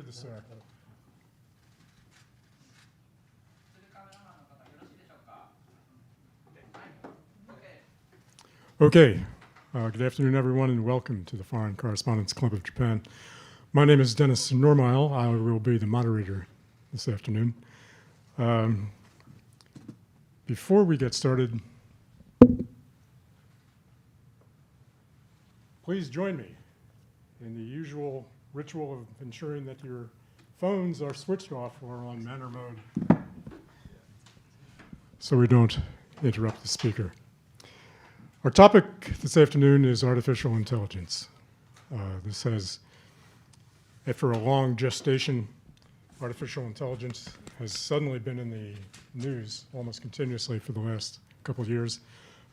through this. Okay. Good afternoon, everyone, and welcome to the Foreign Correspondents Club of Japan. My name is Dennis Normile. I will be the moderator this afternoon. Before we get started, please join me in the usual ritual of ensuring that your phones are switched off or on manner mode so we don't interrupt the speaker. Our topic this afternoon is artificial intelligence. This has, after a long gestation, artificial intelligence has suddenly been in the news almost continuously for the last couple of years,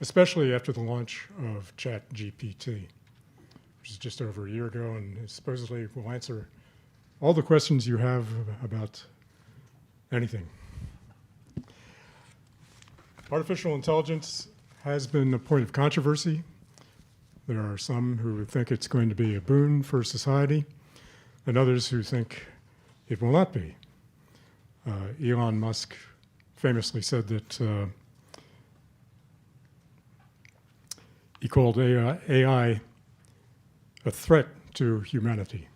especially after the launch of ChatGPT, which is just over a year ago, and it supposedly will answer all the questions you have about anything. Artificial intelligence has been a point of controversy. There are some who think it's going to be a boon for society, and others who think it will not be. Elon Musk famously said that he called AI a threat to humanity.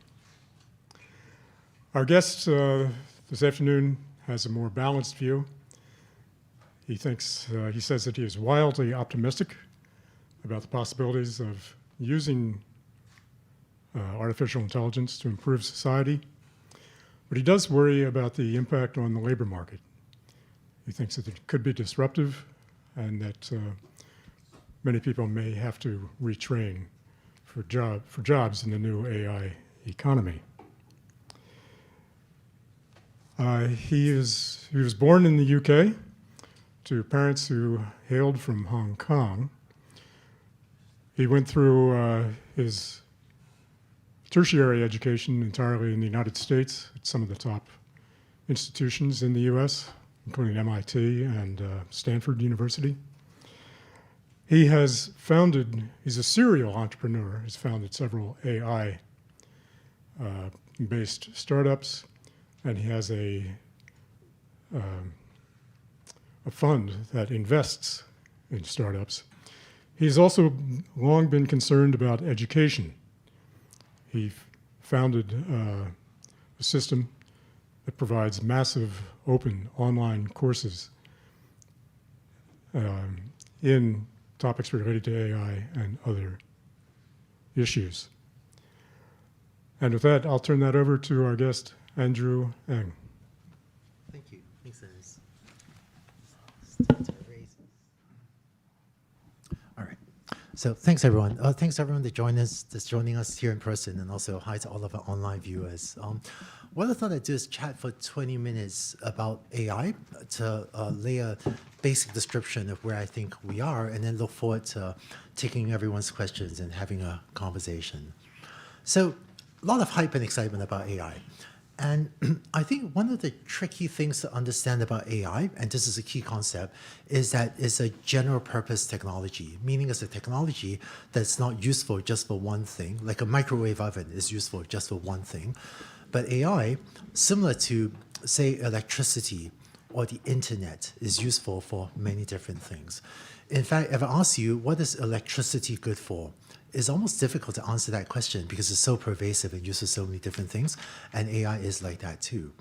Our guest this afternoon has a more balanced view. He says that he is wildly optimistic about the possibilities of using artificial intelligence to improve society, but he does worry about the impact on the labor market. He thinks that it could be disruptive and that many people may have to retrain for jobs in the new AI economy. He was born in the UK to parents who hailed from Hong Kong. He went through his tertiary education entirely in the United States at some of the top institutions in the US, including MIT and Stanford University. He's a serial entrepreneur. He's founded several AI-based startups, and he has a fund that invests in startups. He's also long been concerned about education. He founded a system that provides massive open online courses in topics related to AI and other issues. And with that, I'll turn that over to our guest, Andrew Ng. Thank you. Thanks, Dennis. All right. So thanks, everyone. Thanks, everyone, that's joining us here in person, and also hi to all of our online viewers. What I thought I'd do is chat for 20 minutes about AI to lay a basic description of where I think we are, and then look forward to taking everyone's questions and having a conversation. So a lot of hype and excitement about AI. And I think one of the tricky things to understand about AI, and this is a key concept, is that it's a general purpose technology, meaning it's a technology that's not useful just for one thing, like a microwave oven is useful just for one thing. But AI, similar to, say, electricity or the internet, is useful for many different things. In fact, if I ask you, what is electricity good for? It's almost difficult to answer that question because it's so pervasive and used for so many different things, and AI is like that too.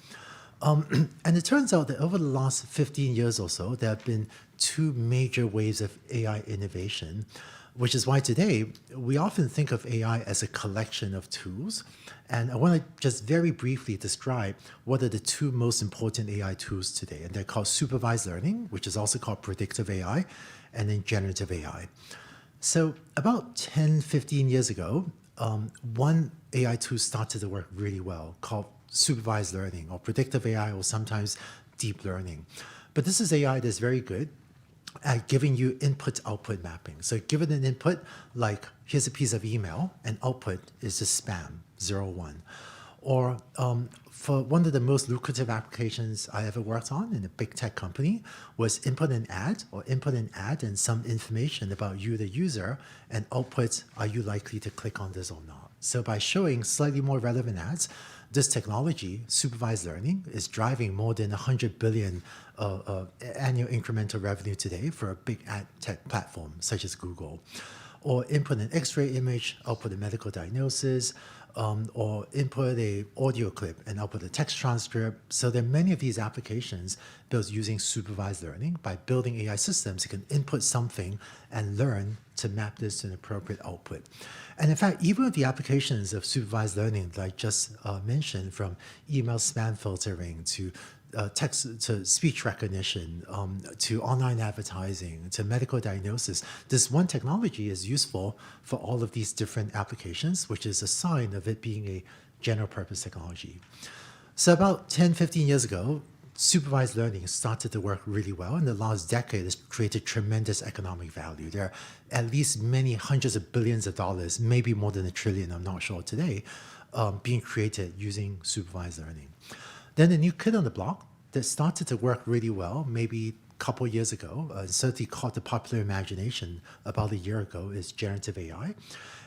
And it turns out that over the last 15 years or so, there have been two major waves of AI innovation, which is why today we often think of AI as a collection of tools. And I want to just very briefly describe what are the two most important AI tools today. And they're called supervised learning, which is also called predictive AI, and then generative AI. So about 10, 15 years ago, one AI tool started to work really well called supervised learning, or predictive AI, or sometimes deep learning. But this is AI that's very good at giving you input-output mapping. So given an input, like here's a piece of email, and output is just spam, 0, 1. Or for one of the most lucrative applications I ever worked on in a big tech company was input an ad and some information about you, the user, and output, are you likely to click on this or not? So by showing slightly more relevant ads, this technology, supervised learning, is driving more than 100 billion annual incremental revenue today for a big ad tech platform such as Google. Or input an X-ray image, output a medical diagnosis, or input a audio clip and output a text transcript. So there are many of these applications built using supervised learning. By building AI systems, you can input something and learn to map this to an appropriate output. And in fact, even with the applications of supervised learning that I just mentioned, from email spam filtering to text to speech recognition, to online advertising, to medical diagnosis, this one technology is useful for all of these different applications, which is a sign of it being a general purpose technology. So about 10, 15 years ago, supervised learning started to work really well. In the last decade, it's created tremendous economic value. There are at least many hundreds of billions of dollars, maybe more than $1 trillion, I'm not sure today, being created using supervised learning. Then a new kid on the block that started to work really well, maybe a couple of years ago, certainly caught the popular imagination about a year ago, is generative AI.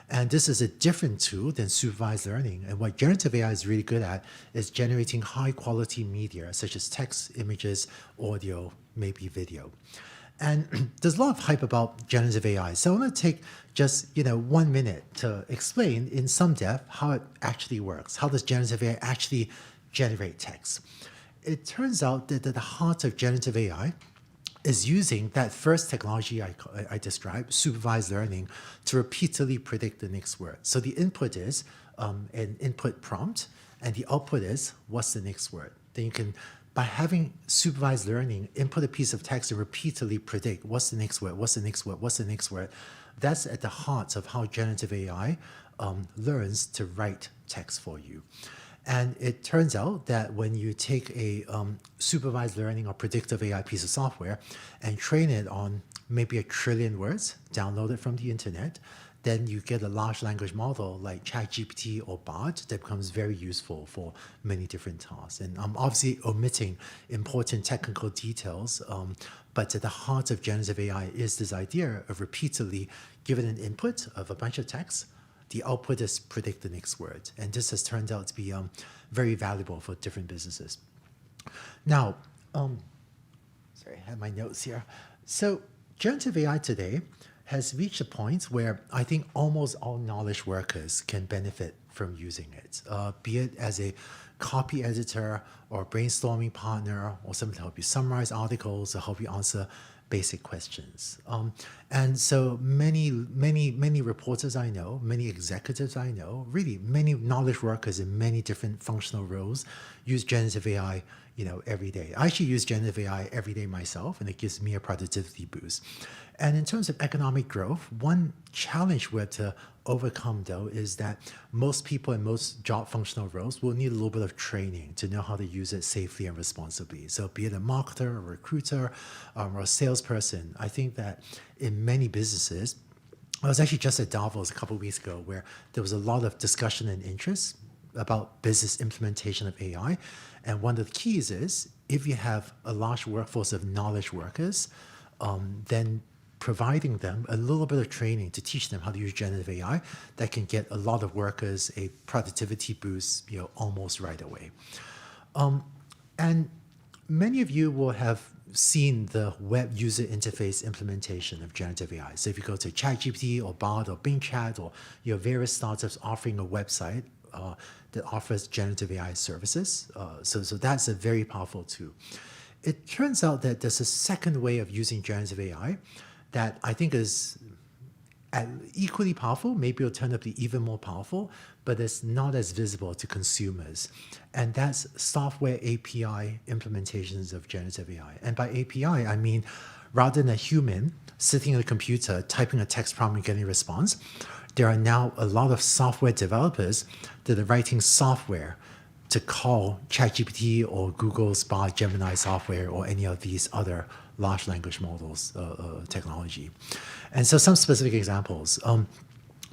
And this is a different tool than supervised learning. And what generative AI is really good at is generating high quality media, such as text, images, audio, maybe video. And there's a lot of hype about generative AI. So I want to take just 1 minute to explain in some depth how it actually works. How does generative AI actually generate text? It turns out that at the heart of generative AI is using that first technology I described, supervised learning, to repeatedly predict the next word. So the input is an input prompt, and the output is what's the next word. Then you can, by having supervised learning, input a piece of text and repeatedly predict what's the next word, what's the next word, what's the next word. That's at the heart of how generative AI learns to write text for you. And it turns out that when you take a supervised learning or predictive AI piece of software and train it on maybe 1 trillion words, download it from the internet, then you get a large language model like ChatGPT or Bard that becomes very useful for many different tasks. And I'm obviously omitting important technical details, but at the heart of generative AI is this idea of repeatedly giving an input of a bunch of text. The output is predict the next word. And this has turned out to be very valuable for different businesses. Now, sorry, I have my notes here. So generative AI today has reached a point where I think almost all knowledge workers can benefit from using it, be it as a copy editor or brainstorming partner or someone to help you summarize articles or help you answer basic questions. And so many reporters I know, many executives I know, really many knowledge workers in many different functional roles use generative AI every day. I actually use generative AI every day myself, and it gives me a productivity boost. And in terms of economic growth, one challenge we have to overcome, though, is that most people in most job functional roles will need a little bit of training to know how to use it safely and responsibly. So be it a marketer, a recruiter, or a salesperson, I think that in many businesses, I was actually just at Davos a couple of weeks ago where there was a lot of discussion and interest about business implementation of AI. And one of the keys is if you have a large workforce of knowledge workers, then providing them a little bit of training to teach them how to use generative AI that can get a lot of workers a productivity boost, almost right away. And many of you will have seen the web user interface implementation of generative AI. So if you go to ChatGPT or Bard or Bing Chat or various startups offering a website that offers generative AI services, so that's a very powerful tool. It turns out that there's a second way of using generative AI that I think is equally powerful, maybe it'll turn out to be even more powerful, but it's not as visible to consumers. And that's software API implementations of generative AI. And by API, I mean, rather than a human sitting at a computer, typing a text prompt and getting a response, there are now a lot of software developers that are writing software to call ChatGPT or Google's Bard Gemini software or any of these other large language models technology. And so some specific examples.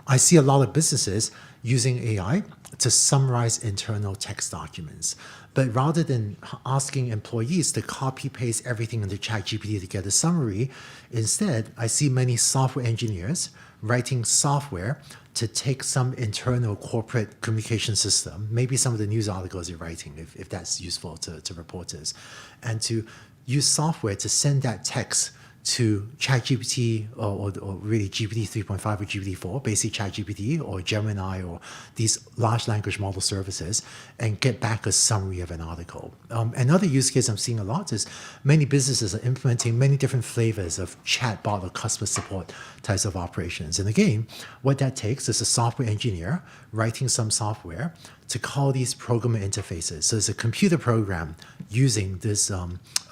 I see a lot of businesses using AI to summarize internal text documents. But rather than asking employees to copy-paste everything into ChatGPT to get a summary, instead, I see many software engineers writing software to take some internal corporate communication system, maybe some of the news articles you're writing, if that's useful to reporters, and to use software to send that text to ChatGPT or really GPT 3.5 or GPT-4, basically ChatGPT or Gemini or these large language model services, and get back a summary of an article. Another use case I'm seeing a lot is many businesses are implementing many different flavors of chatbot or customer support types of operations. And again, what that takes is a software engineer writing some software to call these programmer interfaces. So it's a computer program using this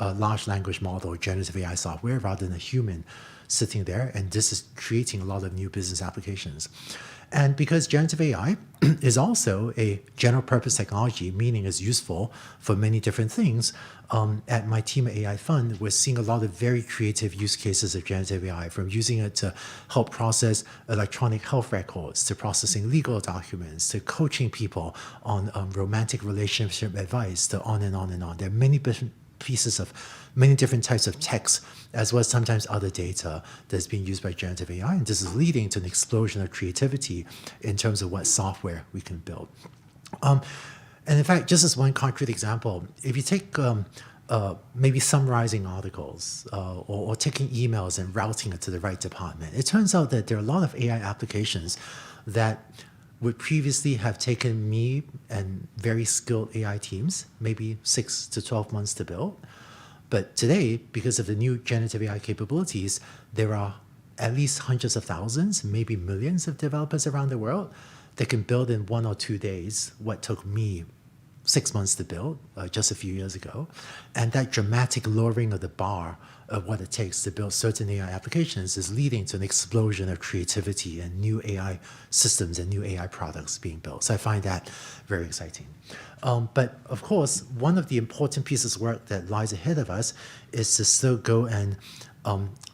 large language model, generative AI software, rather than a human sitting there. And this is creating a lot of new business applications. And because generative AI is also a general purpose technology, meaning it's useful for many different things, at my team at AI Fund, we're seeing a lot of very creative use cases of generative AI, from using it to help process electronic health records, to processing legal documents, to coaching people on romantic relationship advice, to on and on and on. There are many different pieces of many different types of text, as well as sometimes other data that's being used by generative AI. And this is leading to an explosion of creativity in terms of what software we can build. And in fact, just as one concrete example, if you take maybe summarizing articles or taking emails and routing it to the right department, it turns out that there are a lot of AI applications that would previously have taken me and very skilled AI teams maybe 6 to 12 months to build. But today, because of the new generative AI capabilities, there are at least hundreds of thousands, maybe millions of developers around the world that can build in 1 or 2 days what took me 6 months to build just a few years ago. And that dramatic lowering of the bar of what it takes to build certain AI applications is leading to an explosion of creativity and new AI systems and new AI products being built. So I find that very exciting. But of course, one of the important pieces of work that lies ahead of us is to still go and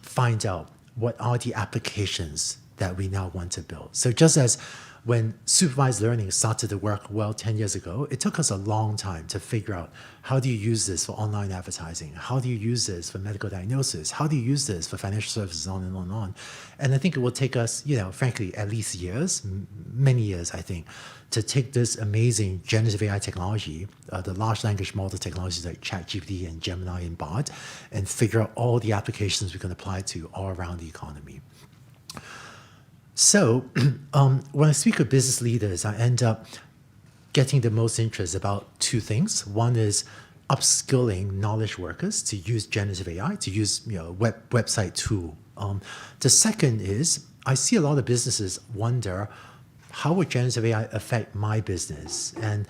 find out what are the applications that we now want to build. So just as when supervised learning started to work well 10 years ago, it took us a long time to figure out, how do you use this for online advertising? How do you use this for medical diagnosis? How do you use this for financial services, on and on and on? And I think it will take us, frankly, at least years, many years, I think, to take this amazing generative AI technology, the large language model technologies like ChatGPT and Gemini and Bard, and figure out all the applications we can apply to all around the economy. So when I speak with business leaders, I end up getting the most interest about two things. One is upskilling knowledge workers to use generative AI, to use website tool. The second is I see a lot of businesses wonder, how would generative AI affect my business? And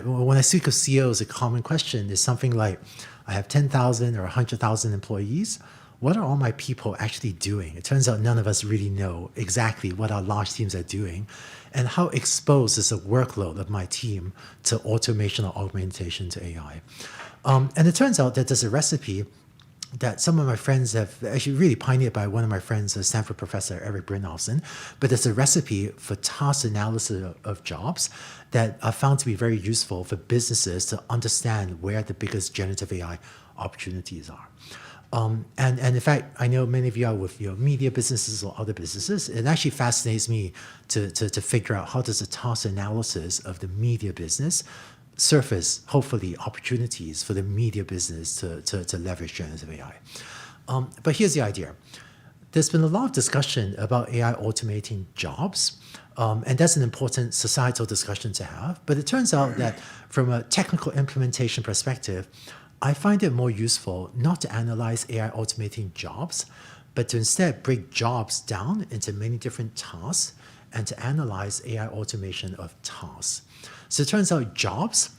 when I speak with CEOs, a common question is something like, I have 10,000 or 100,000 employees. What are all my people actually doing? It turns out none of us really know exactly what our large teams are doing, and how exposed is the workload of my team to automation or augmentation to AI. And it turns out that there's a recipe that some of my friends have actually really pioneered by one of my friends, a Stanford professor, Eric Brynjolfsson, but there's a recipe for task analysis of jobs that are found to be very useful for businesses to understand where the biggest generative AI opportunities are. And in fact, I know many of you are with media businesses or other businesses. It actually fascinates me to figure out, how does the task analysis of the media business surface, hopefully, opportunities for the media business to leverage generative AI. But here's the idea. There's been a lot of discussion about AI automating jobs, and that's an important societal discussion to have. But it turns out that from a technical implementation perspective, I find it more useful not to analyze AI automating jobs, but to instead break jobs down into many different tasks and to analyze AI automation of tasks. So it turns out jobs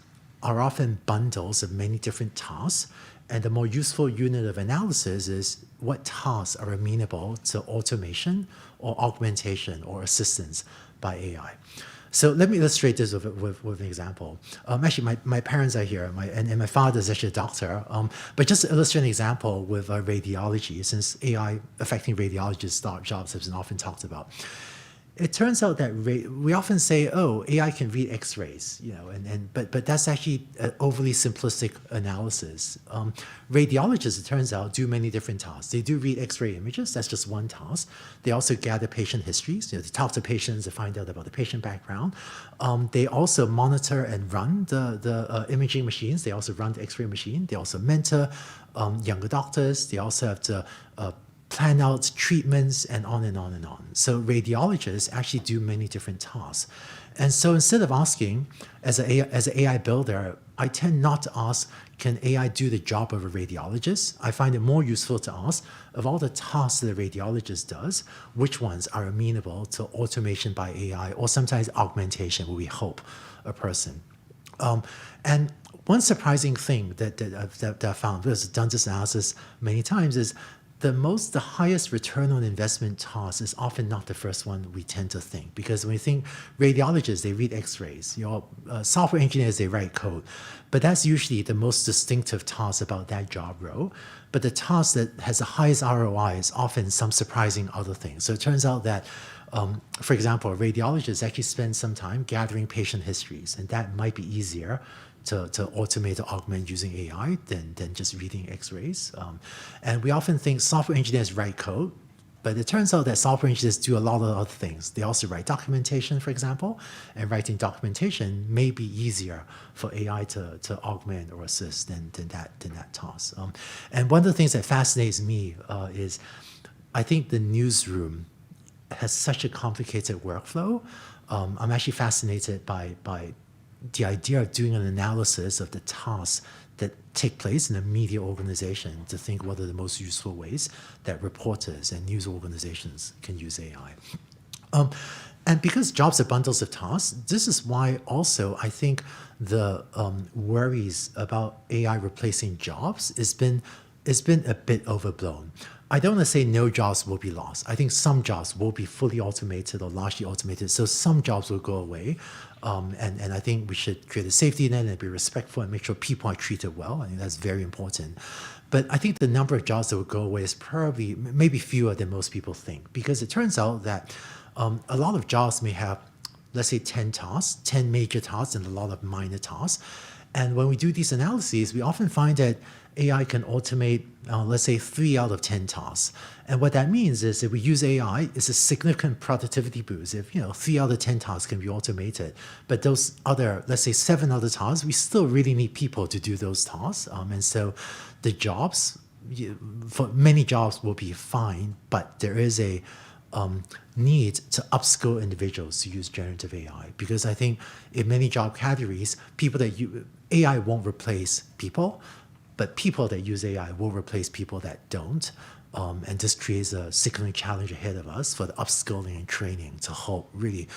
are often bundles of many different tasks, and the more useful unit of analysis is what tasks are amenable to automation or augmentation or assistance by AI. So let me illustrate this with an example. Actually, my parents are here, and my father is actually a doctor. But just to illustrate an example with radiology, since AI affecting radiologists' jobs has been often talked about. It turns out that we often say, "Oh, AI can read X-rays," but that's actually an overly simplistic analysis. Radiologists, it turns out, do many different tasks. They do read X-ray images. That's just one task. They also gather patient histories. They talk to patients to find out about the patient background. They also monitor and run the imaging machines. They also run the X-ray machine. They also mentor younger doctors. They also have to plan out treatments and on and on and on. So radiologists actually do many different tasks. And so instead of asking, as an AI builder, I tend not to ask, can AI do the job of a radiologist? I find it more useful to ask, of all the tasks that a radiologist does, which ones are amenable to automation by AI or sometimes augmentation, where we hope a person. And one surprising thing that I found, because I've done this analysis many times, is the highest return on investment task is often not the first one we tend to think, because when you think radiologists, they read X-rays, software engineers, they write code, but that's usually the most distinctive task about that job role. But the task that has the highest ROI is often some surprising other things. So it turns out that, for example, radiologists actually spend some time gathering patient histories, and that might be easier to automate or augment using AI than just reading X-rays. And we often think software engineers write code, but it turns out that software engineers do a lot of other things. They also write documentation, for example, and writing documentation may be easier for AI to augment or assist than that task. And one of the things that fascinates me is I think the newsroom has such a complicated workflow. I'm actually fascinated by the idea of doing an analysis of the tasks that take place in a media organization to think what are the most useful ways that reporters and news organizations can use AI. And because jobs are bundles of tasks, this is why also I think the worries about AI replacing jobs has been a bit overblown. I don't want to say no jobs will be lost. I think some jobs will be fully automated or largely automated, so some jobs will go away. And I think we should create a safety net and be respectful and make sure people are treated well. I think that's very important. But I think the number of jobs that will go away is probably maybe fewer than most people think, because it turns out that a lot of jobs may have, let's say, 10 tasks, 10 major tasks and a lot of minor tasks. And when we do these analyses, we often find that AI can automate, let's say, 3 out of 10 tasks. And what that means is if we use AI, it's a significant productivity boost. If 3 out of 10 tasks can be automated, but those other, let's say, 7 other tasks, we still really need people to do those tasks. And so the jobs, for many jobs will be fine, but there is a need to upskill individuals to use generative AI, because I think in many job categories, AI won't replace people, but people that use AI will replace people that don't. And this creates a significant challenge ahead of us for the upskilling and training to help really,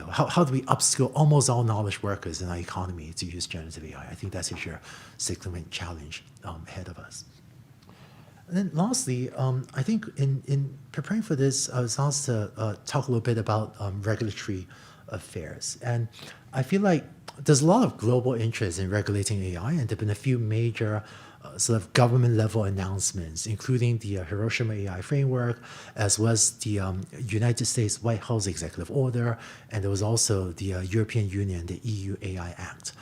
how do we upskill almost all knowledge workers in our economy to use generative AI? I think that's a significant challenge ahead of us. And then lastly, I think in preparing for this, I was asked to talk a little bit about regulatory affairs. And I feel like there's a lot of global interest in regulating AI, and there have been a few major sort of government-level announcements, including the Hiroshima AI framework, as well as the United States White House executive order, and there was also the European Union, the EU AI Act.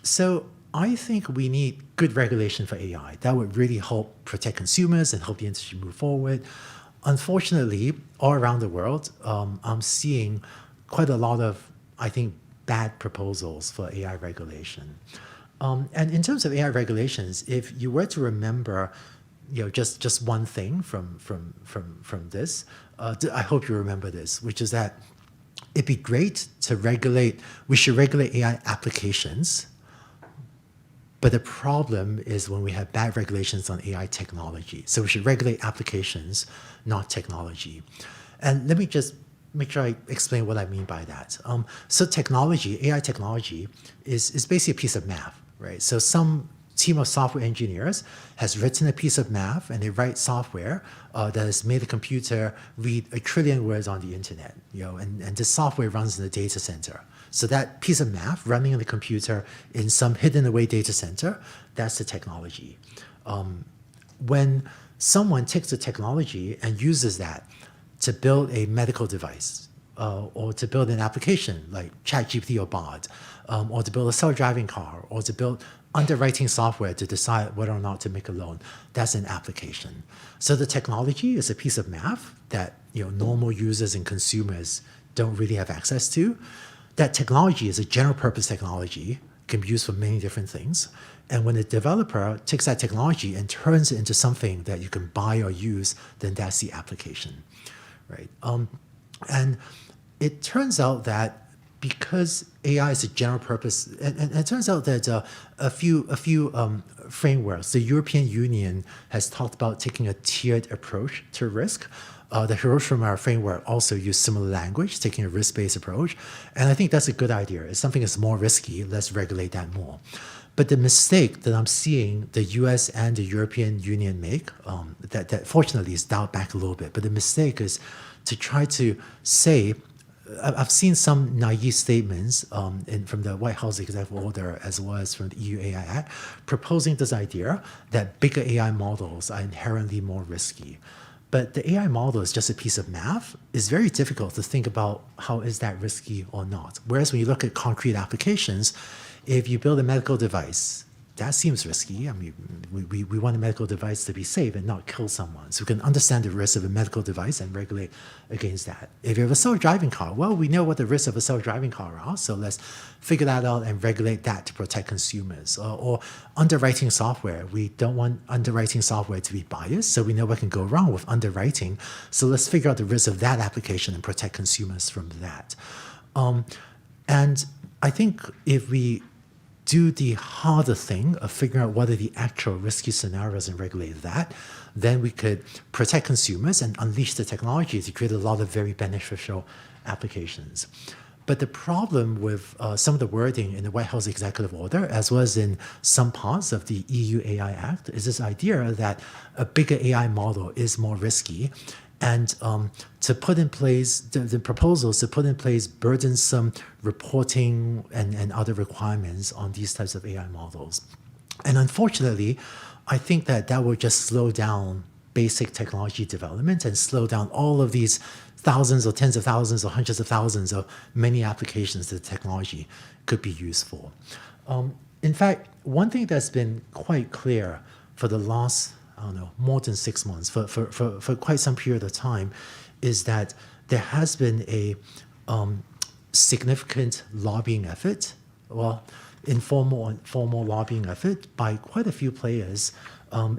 So I think we need good regulation for AI. That would really help protect consumers and help the industry move forward. Unfortunately, all around the world, I'm seeing quite a lot of, I think, bad proposals for AI regulation. And in terms of AI regulations, if you were to remember, just one thing from this, I hope you remember this, which is that it'd be great to we should regulate AI applications, but the problem is when we have bad regulations on AI technology. So we should regulate applications, not technology. And let me just make sure I explain what I mean by that. So AI technology is basically a piece of math, right? So some team of software engineers has written a piece of math, and they write software that has made a computer read 1 trillion words on the internet, and this software runs in the data center. So that piece of math running in the computer in some hidden away data center, that's the technology. When someone takes the technology and uses that to build a medical device, or to build an application like ChatGPT or Bard, or to build a self-driving car, or to build underwriting software to decide whether or not to make a loan. That's an application. So the technology is a piece of math that normal users and consumers don't really have access to. That technology is a general purpose technology, can be used for many different things. And when a developer takes that technology and turns it into something that you can buy or use, then that's the application, right? And it turns out that because AI is a general purpose, and it turns out that a few frameworks, the European Union has talked about taking a tiered approach to risk. The Hiroshima framework also used similar language, taking a risk-based approach. And I think that's a good idea. If something is more risky, let's regulate that more. But the mistake that I'm seeing the US and the European Union make, that fortunately is dialed back a little bit, but the mistake is to try to say, I've seen some naive statements from the White House Executive Order as well as from the EU AI Act, proposing this idea that bigger AI models are inherently more risky. But the AI model is just a piece of math. It's very difficult to think about how is that risky or not. Whereas when you look at concrete applications, if you build a medical device, that seems risky. I mean, we want a medical device to be safe and not kill someone. So we can understand the risk of a medical device and regulate against that. If you have a self-driving car, well, we know what the risks of a self-driving car are, so let's figure that out and regulate that to protect consumers. Or underwriting software. We don't want underwriting software to be biased, so we know what can go wrong with underwriting. So let's figure out the risk of that application and protect consumers from that. And I think if we do the harder thing of figuring out what are the actual risky scenarios and regulate that, then we could protect consumers and unleash the technology to create a lot of very beneficial applications. But the problem with some of the wording in the White House Executive Order, as well as in some parts of the EU AI Act, is this idea that a bigger AI model is more risky. And to put in place, the proposals to put in place burdensome reporting and other requirements on these types of AI models. And unfortunately, I think that will just slow down basic technology development and slow down all of these thousands or tens of thousands or hundreds of thousands of many applications that technology could be used for. In fact, one thing that's been quite clear for the last, I don't know, more than 6 months, for quite some period of time, is that there has been a significant lobbying effort, well, informal and formal lobbying effort by quite a few players,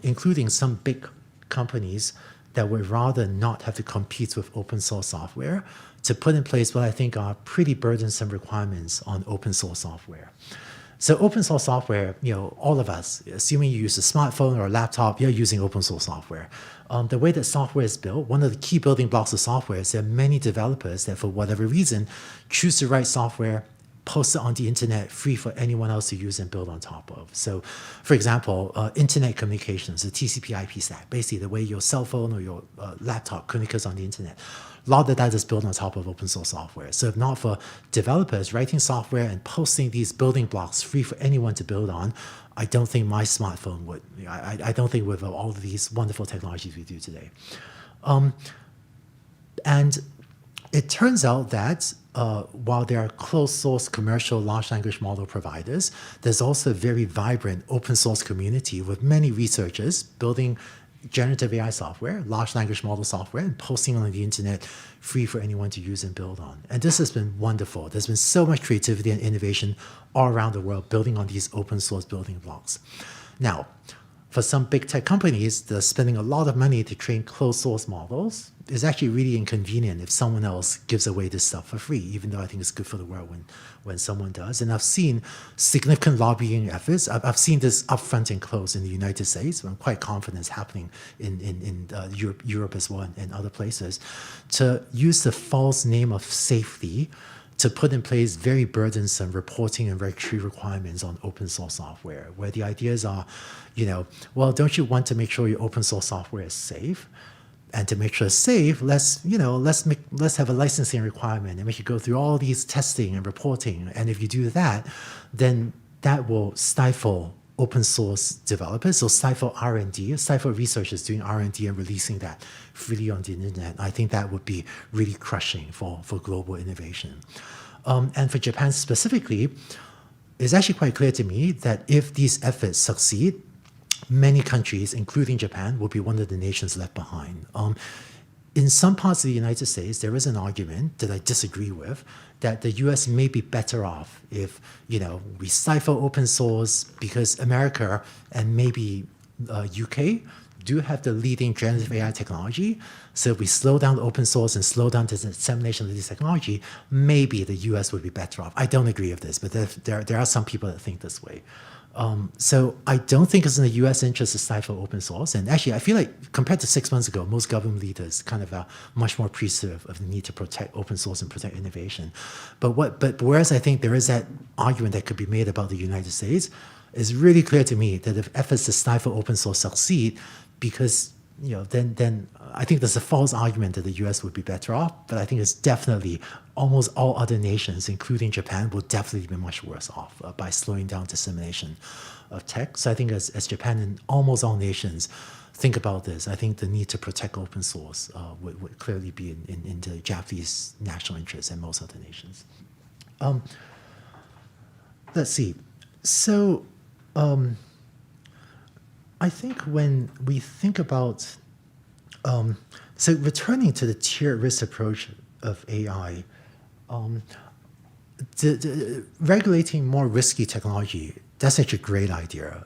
including some big companies that would rather not have to compete with open source software, to put in place what I think are pretty burdensome requirements on open source software. So open source software, all of us, assuming you use a smartphone or a laptop, you're using open source software. The way that software is built, one of the key building blocks of software is there are many developers that for whatever reason choose to write software, post it on the internet, free for anyone else to use and build on top of. So for example, internet communications, the TCP/IP stack, basically the way your cell phone or your laptop communicates on the internet. A lot of that is built on top of open source software. So if not for developers writing software and posting these building blocks free for anyone to build on, I don't think my smartphone would. I don't think with all of these wonderful technologies we do today. And it turns out that while there are closed source commercial large language model providers, there's also a very vibrant open source community with many researchers building generative AI software, large language model software, and posting on the internet free for anyone to use and build on. And this has been wonderful. There's been so much creativity and innovation all around the world building on these open source building blocks. Now, for some big tech companies, they're spending a lot of money to train closed source models. It's actually really inconvenient if someone else gives away this stuff for free, even though I think it's good for the world when someone does. And I've seen significant lobbying efforts. I've seen this up front and close in the United States. I'm quite confident it's happening in Europe as well and other places, to use the false name of safety to put in place very burdensome reporting and regulatory requirements on open source software, where the ideas are, well, don't you want to make sure your open source software is safe? And to make sure it's safe, let's have a licensing requirement and make you go through all these testing and reporting. And if you do that, then that will stifle open source developers, so stifle R&D, stifle researchers doing R&D and releasing that freely on the internet. I think that would be really crushing for global innovation. And for Japan specifically, it's actually quite clear to me that if these efforts succeed, many countries, including Japan, will be one of the nations left behind. In some parts of the United States, there is an argument that I disagree with, that the US may be better off if, we stifle open source, because America and maybe UK do have the leading generative AI technology. So if we slow down the open source and slow down the dissemination of this technology, maybe the US would be better off. I don't agree with this, but there are some people that think this way. So I don't think it's in the US interest to stifle open source. And actually, I feel like compared to 6 months ago, most government leaders kind of are much more appreciative of the need to protect open source and protect innovation. But whereas I think there is that argument that could be made about the United States, it's really clear to me that if efforts to stifle open source succeed, because then I think there's a false argument that the US would be better off, but I think it's definitely almost all other nations, including Japan, will definitely be much worse off by slowing down dissemination of tech. So I think as Japan and almost all nations think about this, I think the need to protect open source would clearly be in the Japanese national interest and most other nations. Let's see. So I think when we think about, so returning to the tiered risk approach of AI, regulating more risky technology, that's such a great idea.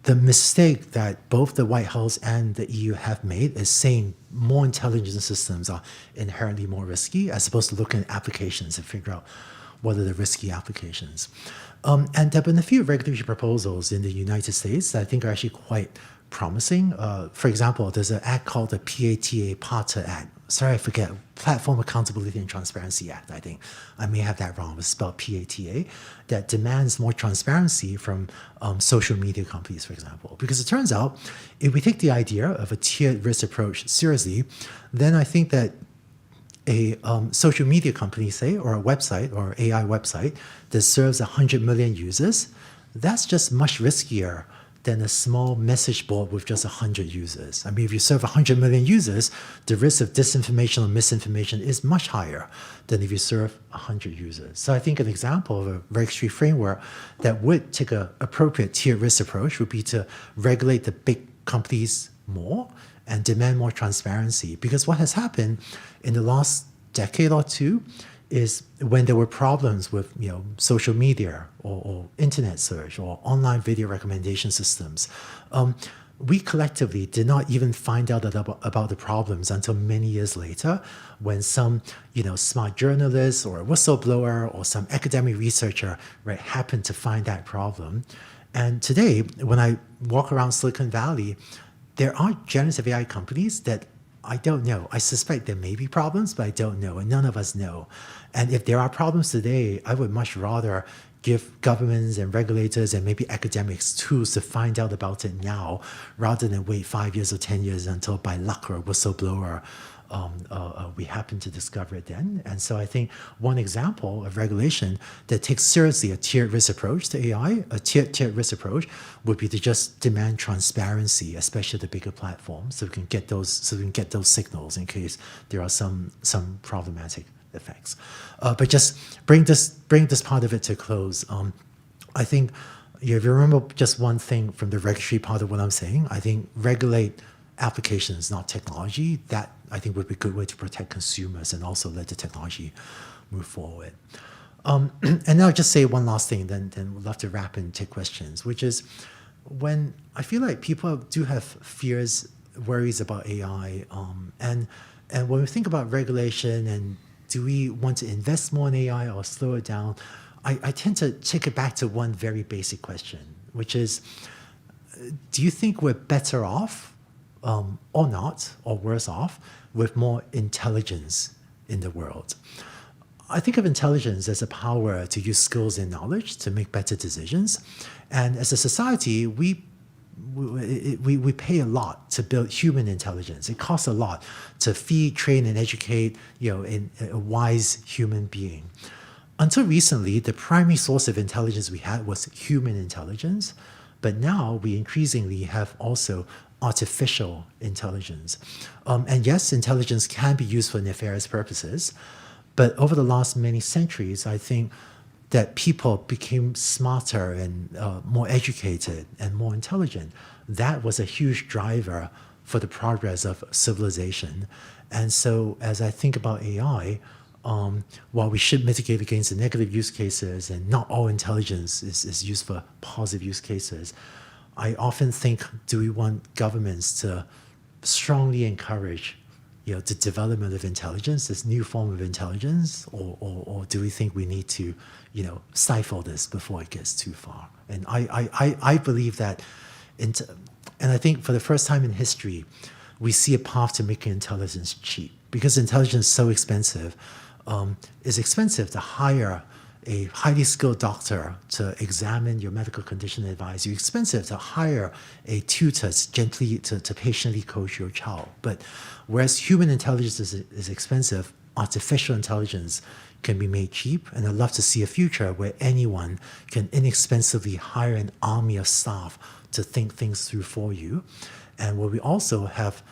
The mistake that both the White House and the EU have made is saying more intelligence systems are inherently more risky, as opposed to looking at applications and figure out what are the risky applications. And there have been a few regulatory proposals in the United States that I think are actually quite promising. For example, there's an act called the PATA Act. Sorry, I forget. Platform Accountability and Transparency Act, I think. I may have that wrong. It's spelled PATA, that demands more transparency from social media companies, for example. Because it turns out, if we take the idea of a tiered risk approach seriously, then I think that a social media company, say, or a website or AI website that serves 100 million users, that's just much riskier than a small message board with just 100 users. I mean, if you serve 100 million users, the risk of disinformation or misinformation is much higher than if you serve 100 users. So I think an example of a regulatory framework that would take an appropriate tiered risk approach would be to regulate the big companies more and demand more transparency. Because what has happened in the last decade or two is when there were problems with social media or internet search or online video recommendation systems, we collectively did not even find out about the problems until many years later, when some smart journalist or a whistleblower or some academic researcher happened to find that problem. And today, when I walk around Silicon Valley, there are generative AI companies that I don't know. I suspect there may be problems, but I don't know, and none of us know. And if there are problems today, I would much rather give governments and regulators and maybe academics tools to find out about it now, rather than wait 5 years or 10 years until by luck or a whistleblower we happen to discover it then. And so I think one example of regulation that takes seriously a tiered risk approach to AI, a tiered risk approach, would be to just demand transparency, especially the bigger platforms, so we can get those signals in case there are some problematic effects. But just bring this part of it to close. I think if you remember just one thing from the regulatory part of what I'm saying, I think regulate applications, not technology. That I think would be a good way to protect consumers and also let the technology move forward. And now I'll just say one last thing, then we'd love to wrap and take questions, which is when I feel like people do have fears, worries about AI, and when we think about regulation and do we want to invest more in AI or slow it down, I tend to take it back to one very basic question, which is, do you think we're better off or not, or worse off, with more intelligence in the world? I think of intelligence as a power to use skills and knowledge to make better decisions. And as a society, we pay a lot to build human intelligence. It costs a lot to feed, train, and educate a wise human being. Until recently, the primary source of intelligence we had was human intelligence. But now we increasingly have also artificial intelligence. And yes, intelligence can be used for nefarious purposes, but over the last many centuries, I think that people became smarter and more educated and more intelligent. That was a huge driver for the progress of civilization. And so as I think about AI, while we should mitigate against the negative use cases and not all intelligence is used for positive use cases, I often think, do we want governments to strongly encourage the development of intelligence, this new form of intelligence, or do we think we need to stifle this before it gets too far? And I believe that, and I think for the first time in history, we see a path to making intelligence cheap. Because intelligence is so expensive, it's expensive to hire a highly skilled doctor to examine your medical condition and advise you. It's expensive to hire a tutor to patiently coach your child. But whereas human intelligence is expensive, artificial intelligence can be made cheap. And I'd love to see a future where anyone can inexpensively hire an army of staff to think things through for you. And where we also have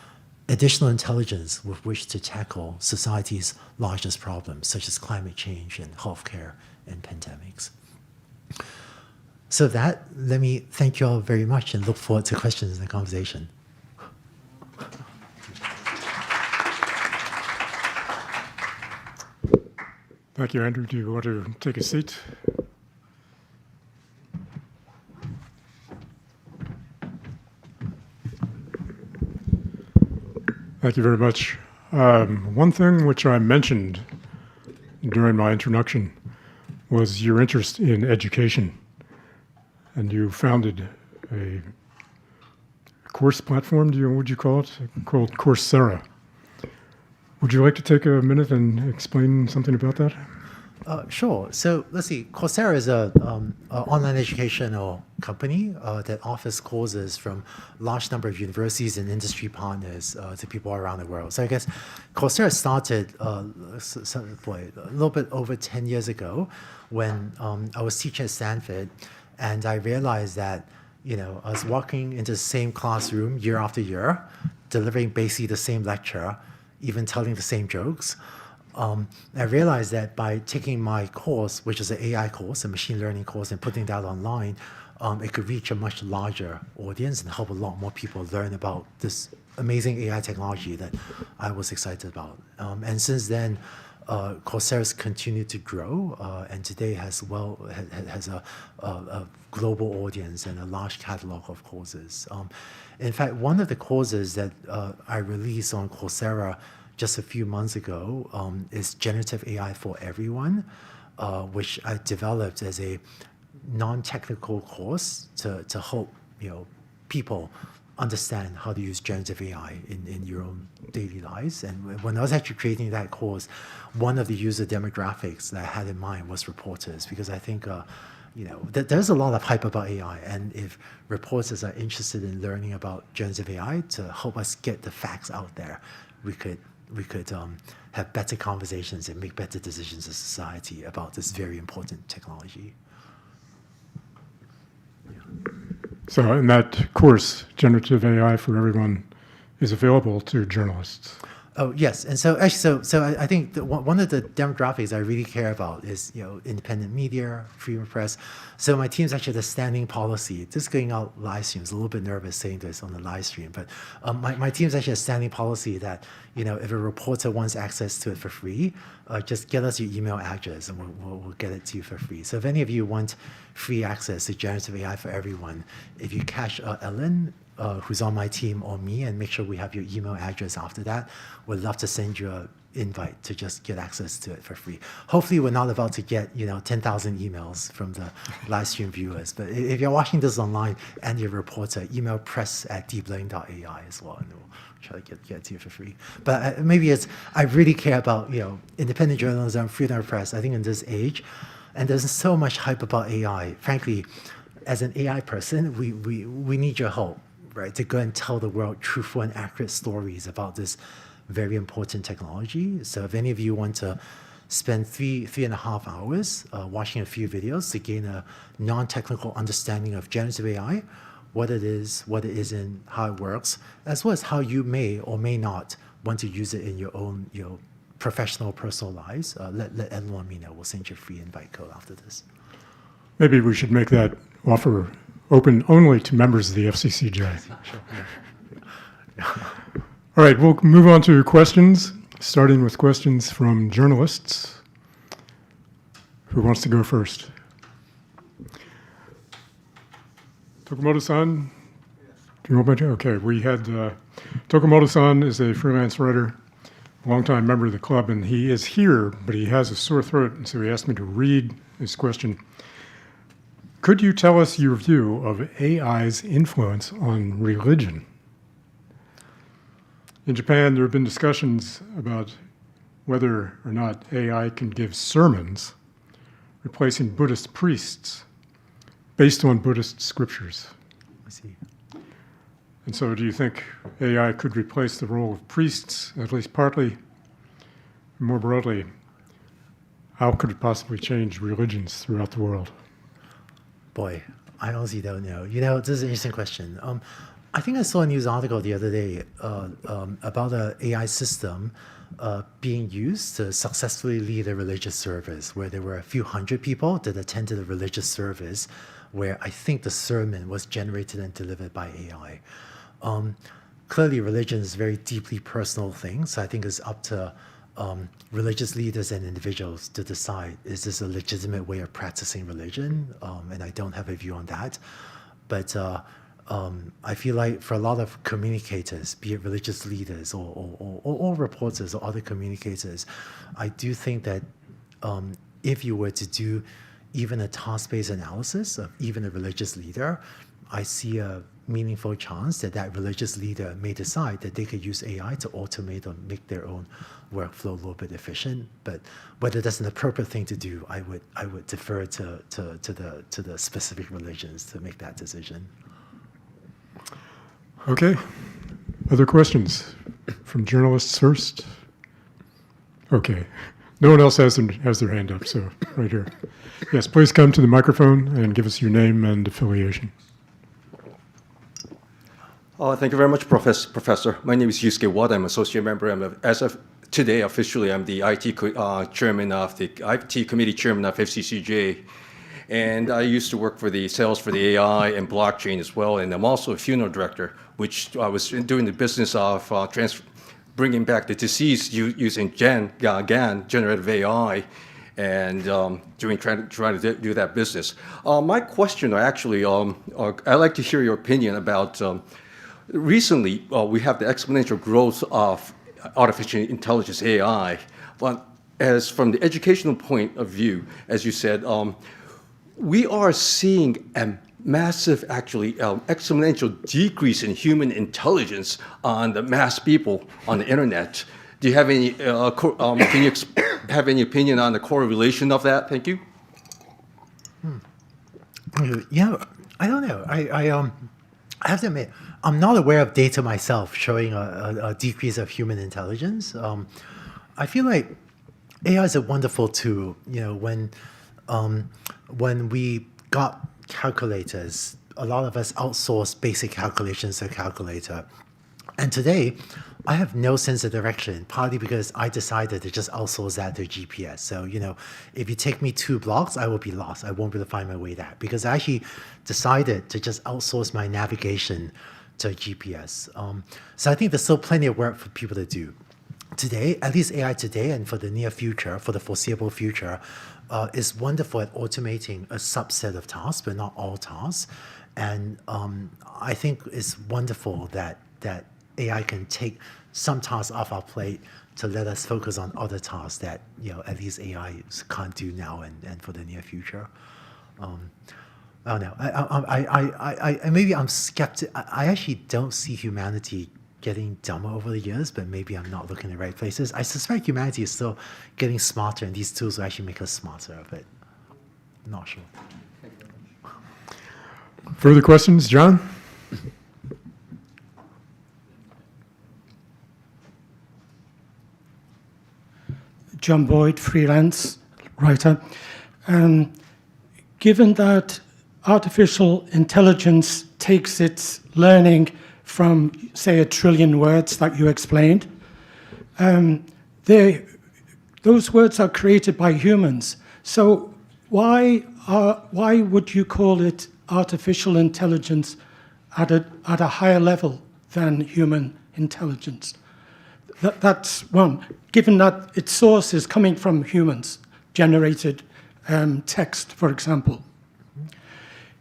additional intelligence with which to tackle society's largest problems, such as climate change and healthcare and pandemics. So that, let me thank you all very much and look forward to questions and conversation. Thank you, Andrew. Do you want to take a seat? Thank you very much. One thing which I mentioned during my introduction was your interest in education. And you founded a course platform, would you call it? Called Coursera. Would you like to take a minute and explain something about that? Sure. So let's see. Coursera is an online educational company that offers courses from a large number of universities and industry partners to people around the world. So I guess Coursera started a little bit over 10 years ago when I was teaching at Stanford, and I realized that I was walking into the same classroom year after year, delivering basically the same lecture, even telling the same jokes. I realized that by taking my course, which is an AI course, a machine learning course, and putting that online, it could reach a much larger audience and help a lot more people learn about this amazing AI technology that I was excited about. And since then, Coursera's continued to grow, and today has a global audience and a large catalog of courses. In fact, one of the courses that I released on Coursera just a few months ago is Generative AI for Everyone, which I developed as a non-technical course to help people understand how to use generative AI in your own daily lives. And when I was actually creating that course, one of the user demographics that I had in mind was reporters, because I think there's a lot of hype about AI, and if reporters are interested in learning about generative AI to help us get the facts out there, we could have better conversations and make better decisions as a society about this very important technology. So in that course, Generative AI for Everyone is available to journalists. Oh, yes. And so actually, so I think one of the demographics I really care about is, independent media, freedom of press. So my team's actually the standing policy. This is going out live streams. A little bit nervous saying this on the live stream, but my team's actually a standing policy that, if a reporter wants access to it for free, just get us your email address and we'll get it to you for free. So if any of you want free access to Generative AI for Everyone, if you catch Ellen, who's on my team, or me, and make sure we have your email address after that, we'd love to send you an invite to just get access to it for free. Hopefully we're not about to get 10,000 emails from the live stream viewers, but if you're watching this online and you're a reporter, email press@Deeplearning.AI as well, and we'll try to get it to you for free. But maybe I really care about independent journalism, freedom of press. I think in this age, and there's so much hype about AI, frankly, as an AI person, we need your help, right, to go and tell the world truthful and accurate stories about this very important technology. So if any of you want to spend three and a half hours watching a few videos to gain a non-technical understanding of generative AI, what it is, and how it works, as well as how you may or may not want to use it in your own professional, personal lives. Let everyone know. We'll send you a free invite code after this. Maybe we should make that offer open only to members of the FCCJ. Sure. All right, we'll move on to questions, starting with questions from journalists. Who wants to go first? Tokumoto-san? Do you want me to? Okay, we had Tokumoto-san is a freelance writer, longtime member of the club, and he is here, but he has a sore throat, and so he asked me to read his question. Could you tell us your view of AI's influence on religion? In Japan, there have been discussions about whether or not AI can give sermons, replacing Buddhist priests based on Buddhist scriptures. I see. And so do you think AI could replace the role of priests, at least partly? More broadly, how could it possibly change religions throughout the world? Boy, I honestly don't know. This is an interesting question. I think I saw a news article the other day about an AI system being used to successfully lead a religious service, where there were a few hundred people that attended a religious service, where I think the sermon was generated and delivered by AI. Clearly, religion is a very deeply personal thing, so I think it's up to religious leaders and individuals to decide, is this a legitimate way of practicing religion? And I don't have a view on that. But I feel like for a lot of communicators, be it religious leaders or reporters or other communicators, I do think that if you were to do even a task-based analysis of even a religious leader, I see a meaningful chance that that religious leader may decide that they could use AI to automate or make their own workflow a little bit efficient. But whether that's an appropriate thing to do, I would defer to the specific religions to make that decision. Okay. Other questions from journalists first? Okay. No one else has their hand up, so right here. Yes, please come to the microphone and give us your name and affiliation. Thank you very much, Professor. My name is Yusuke Wada. I'm associate member. As of today, officially, I'm the IT chairman of the IT committee chairman of FCCJ. And I used to work for the sales for the AI and blockchain as well. And I'm also a funeral director, which I was doing the business of bringing back the deceased using GAN, Generative AI, and trying to do that business. My question, actually, I'd like to hear your opinion about. Recently, we have the exponential growth of artificial intelligence, AI. But as from the educational point of view, as you said, we are seeing a massive, actually, exponential decrease in human intelligence on the mass people on the internet. Do you have any? Can you have any opinion on the correlation of that? Thank you. Yeah, I don't know. I have to admit, I'm not aware of data myself showing a decrease of human intelligence. I feel like AI is a wonderful tool. When we got calculators, a lot of us outsourced basic calculations to a calculator. And today, I have no sense of direction, partly because I decided to just outsource that to GPS. So, if you take me 2 blocks, I will be lost. I won't be able to find my way there because I actually decided to just outsource my navigation to GPS. So I think there's still plenty of work for people to do. Today, at least AI today and for the near future, for the foreseeable future, is wonderful at automating a subset of tasks, but not all tasks. And I think it's wonderful that AI can take some tasks off our plate to let us focus on other tasks that at least AI can't do now and for the near future. I don't know. I maybe I'm skeptic. I actually don't see humanity getting dumber over the years, but maybe I'm not looking in the right places. I suspect humanity is still getting smarter, and these tools will actually make us smarter, but I'm not sure. Thank you very much. Further questions, John? John Boyd, freelance writer. Given that artificial intelligence takes its learning from, say, 1 trillion words that you explained, those words are created by humans. So why would you call it artificial intelligence at a higher level than human intelligence? That's one, given that its source is coming from humans, generated text, for example.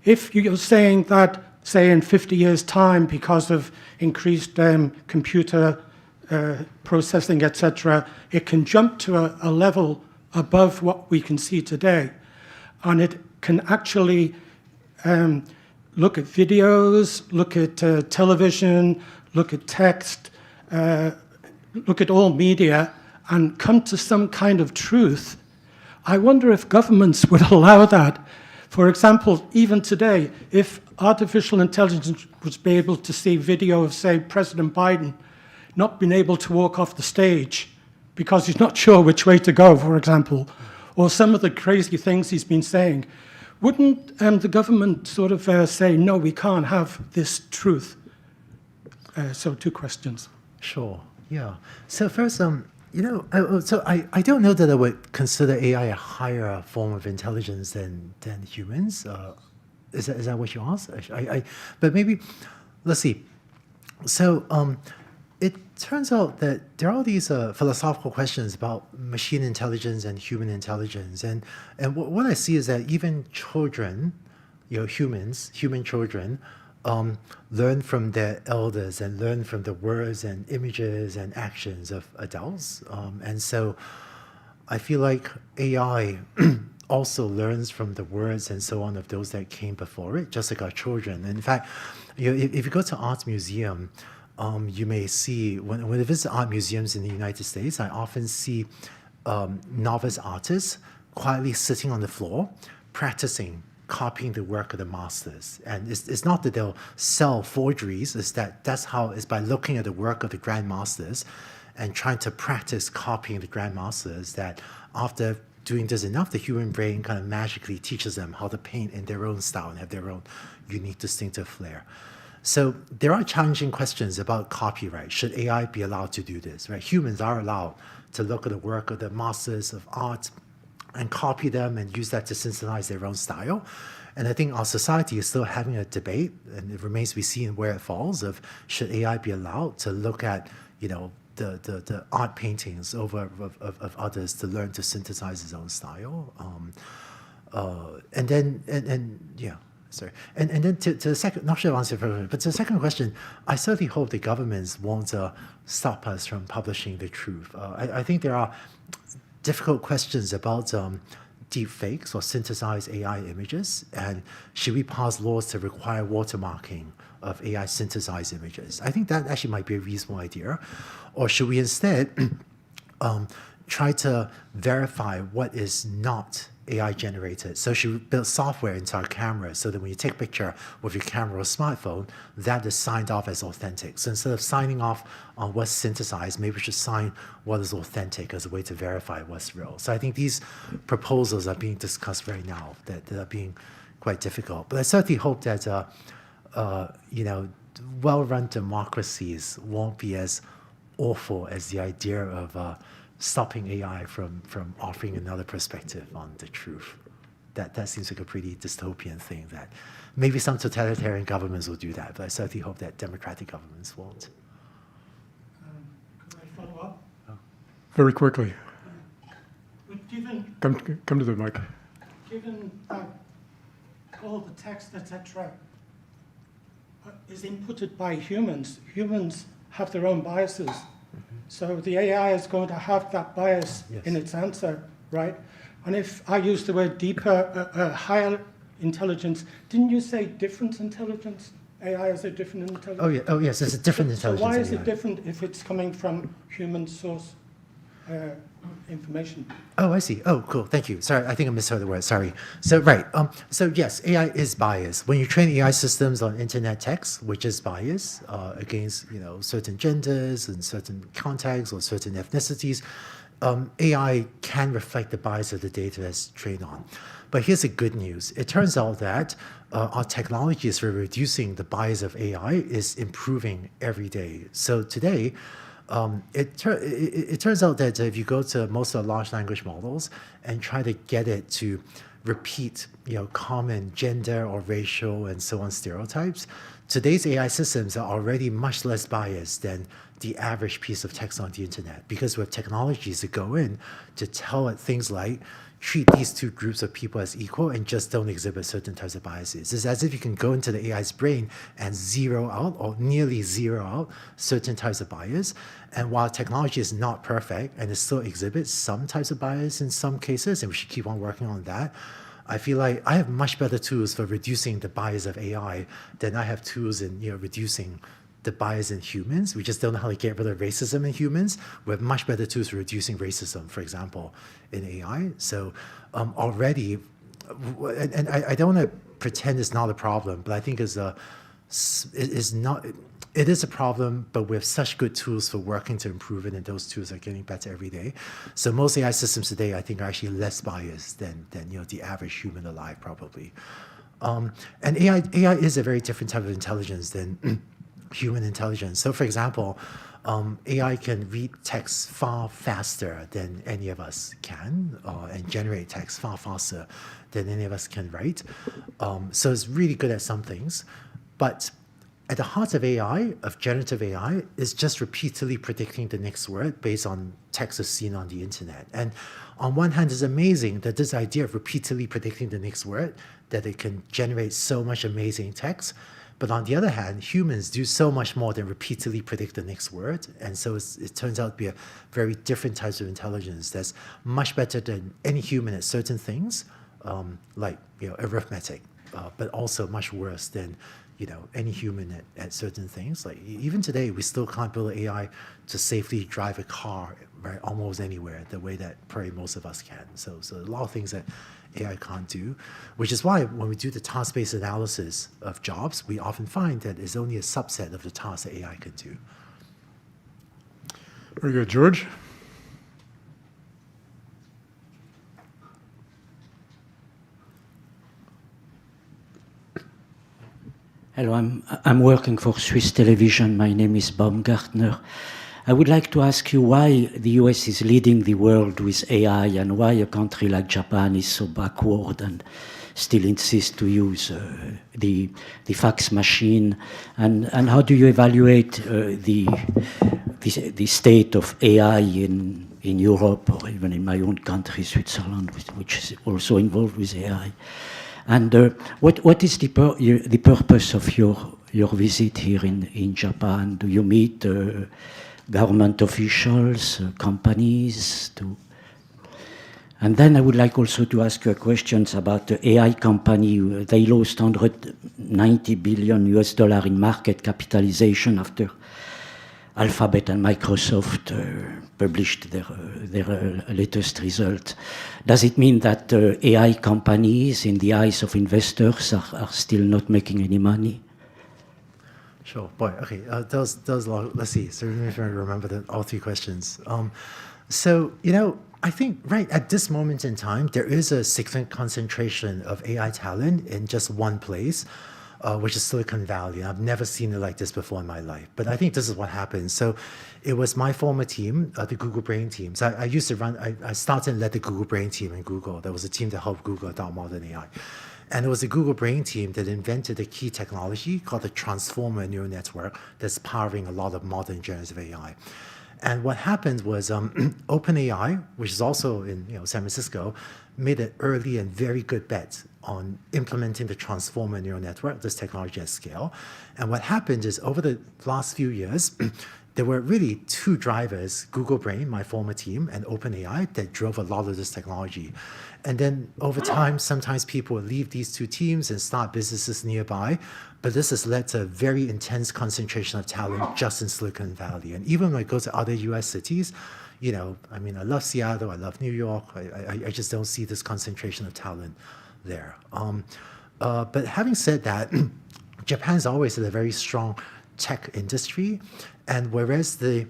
If you're saying that, say, in 50 years' time, because of increased computer processing, etc., it can jump to a level above what we can see today, and it can actually look at videos, look at television, look at text, look at all media, and come to some kind of truth. I wonder if governments would allow that. For example, even today, if artificial intelligence was able to see video of, say, President Biden not being able to walk off the stage because he's not sure which way to go, for example, or some of the crazy things he's been saying, wouldn't the government sort of say, no, we can't have this truth? So 2 questions. Sure. Yeah. So first, I don't know that I would consider AI a higher form of intelligence than humans. Is that what you asked? But maybe, let's see. So it turns out that there are these philosophical questions about machine intelligence and human intelligence, and what I see is that even children, human children, learn from their elders and learn from the words and images and actions of adults. And so I feel like AI also learns from the words and so on of those that came before it, just like our children. And in fact, if you go to art museum, you may see, when I visit art museums in the United States, I often see novice artists quietly sitting on the floor, practicing copying the work of the masters. And it's not that they'll sell forgeries, it's by looking at the work of the grandmasters and trying to practice copying the grandmasters, that after doing this enough, the human brain kind of magically teaches them how to paint in their own style and have their own unique distinctive flair. So there are challenging questions about copyright. Should AI be allowed to do this, right? Humans are allowed to look at the work of the masters of art and copy them and use that to synthesize their own style. And I think our society is still having a debate, and it remains to be seen where it falls, of should AI be allowed to look at, the art paintings of others to learn to synthesize his own style. And then to the second, not sure I'll answer further, but to the second question, I certainly hope the governments won't stop us from publishing the truth. I think there are difficult questions about deep fakes or synthesized AI images, and should we pass laws to require watermarking of AI synthesized images? I think that actually might be a reasonable idea. Or should we instead try to verify what is not AI generated? So should we build software into our cameras so that when you take a picture with your camera or smartphone, that is signed off as authentic? So instead of signing off on what's synthesized, maybe we should sign what is authentic as a way to verify what's real. So I think these proposals are being discussed right now that are being quite difficult. But I certainly hope that well-run democracies won't be as awful as the idea of stopping AI from offering another perspective on the truth. That seems like a pretty dystopian thing, that maybe some totalitarian governments will do that, but I certainly hope that democratic governments won't. Can I follow up? Very quickly. But given Come to the mic. Given that all the text, etc., is inputted by humans, humans have their own biases. So the AI is going to have that bias in its answer, right? And if I use the word deeper, higher intelligence, didn't you say different intelligence? AI is a different intelligence? Oh yes, it's a different intelligence. So why is AI. it different if it's coming from human source information? Oh, I see. Oh, cool. Thank you. Sorry, I think I misheard the word. Sorry. So, right. So yes, AI is biased. When you train AI systems on internet text, which is biased against certain genders and certain contexts or certain ethnicities, AI can reflect the bias of the data that's trained on. But here's the good news. It turns out that our technologies for reducing the bias of AI is improving every day. So today, it turns out that if you go to most of the large language models and try to get it to repeat, common gender or racial and so on stereotypes, today's AI systems are already much less biased than the average piece of text on the internet, because we have technologies that go in to tell it things like, treat these two groups of people as equal and just don't exhibit certain types of biases. It's as if you can go into the AI's brain and zero out or nearly zero out certain types of bias. And while technology is not perfect and it still exhibits some types of bias in some cases, and we should keep on working on that, I feel like I have much better tools for reducing the bias of AI than I have tools in reducing the bias in humans. We just don't know how to get rid of racism in humans. We have much better tools for reducing racism, for example, in AI. So already, and I don't want to pretend it's not a problem, but I think it is a problem, but we have such good tools for working to improve it, and those tools are getting better every day. So most AI systems today, I think, are actually less biased than the average human alive, probably. And AI is a very different type of intelligence than human intelligence. So for example, AI can read text far faster than any of us can, and generate text far faster than any of us can write. So it's really good at some things. But at the heart of AI, of generative AI, is just repeatedly predicting the next word based on text that's seen on the internet. And on one hand, it's amazing that this idea of repeatedly predicting the next word, that it can generate so much amazing text. But on the other hand, humans do so much more than repeatedly predict the next word. And so it turns out to be a very different type of intelligence that's much better than any human at certain things, like arithmetic, but also much worse than any human at certain things. Like even today, we still can't build AI to safely drive a car right almost anywhere the way that probably most of us can. So a lot of things that AI can't do, which is why when we do the task-based analysis of jobs, we often find that it's only a subset of the tasks that AI can do. Very good. George? Hello, I'm working for Swiss Television. My name is Baumgartner. I would like to ask you why the US is leading the world with AI and why a country like Japan is so backward and still insists to use the fax machine. And how do you evaluate the state of AI in Europe or even in my own country, Switzerland, which is also involved with AI? And what is the purpose of your visit here in Japan? Do you meet government officials, companies? And then I would like also to ask you questions about the AI company. They lost $190 billion in market capitalization after Alphabet and Microsoft published their latest result. Does it mean that AI companies, in the eyes of investors, are still not making any money? Sure. Boy, okay. Those let's see. So let me try to remember all three questions. So, I think right at this moment in time, there is a significant concentration of AI talent in just one place, which is Silicon Valley. I've never seen it like this before in my life, but I think this is what happens. So it was my former team, the Google Brain team. So I used to I started and led the Google Brain team in Google. There was a team that helped Google adopt modern AI. And it was the Google Brain team that invented a key technology called the transformer neural network that's powering a lot of modern generative AI. And what happened was OpenAI, which is also in San Francisco, made an early and very good bet on implementing the transformer neural network, this technology at scale. And what happened is over the last few years, there were really two drivers, Google Brain, my former team, and OpenAI, that drove a lot of this technology. And then over time, sometimes people would leave these two teams and start businesses nearby. But this has led to a very intense concentration of talent just in Silicon Valley. And even when I go to other US cities, I love Seattle, I love New York. I just don't see this concentration of talent there. But having said that, Japan's always had a very strong tech industry. And whereas the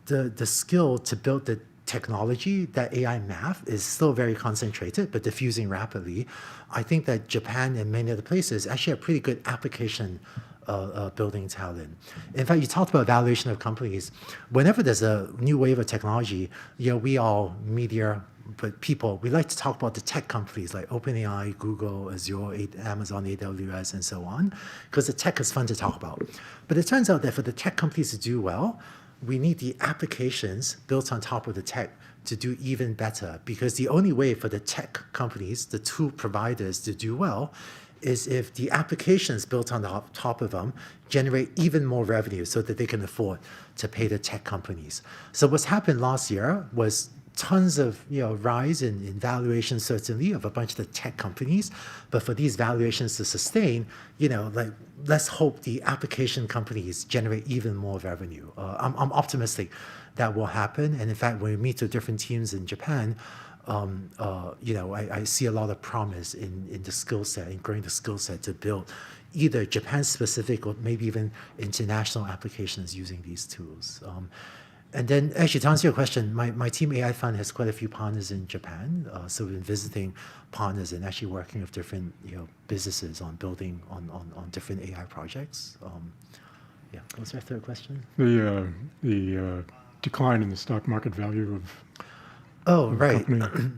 the skill to build the technology, that AI math is still very concentrated, but diffusing rapidly. I think that Japan and many other places actually have pretty good application building talent. In fact, you talked about valuation of companies. Whenever there's a new wave of technology, we all media, but people, we like to talk about the tech companies like OpenAI, Google, Azure, Amazon, AWS, and so on, because the tech is fun to talk about. But it turns out that for the tech companies to do well, we need the applications built on top of the tech to do even better, because the only way for the tech companies, the tool providers, to do well is if the applications built on the top of them generate even more revenue so that they can afford to pay the tech companies. So what's happened last year was tons of rise in valuation, certainly, of a bunch of the tech companies. But for these valuations to sustain, let's hope the application companies generate even more revenue. I'm optimistic that will happen. And in fact, when we meet with different teams in Japan, I see a lot of promise in the skill set, in growing the skill set to build either Japan-specific or maybe even international applications using these tools. And then, actually, to answer your question, my team AI Fund has quite a few partners in Japan. So we've been visiting partners and actually working with different businesses on building on different AI projects. Yeah, what's your third question? The decline in the stock market value of right. company.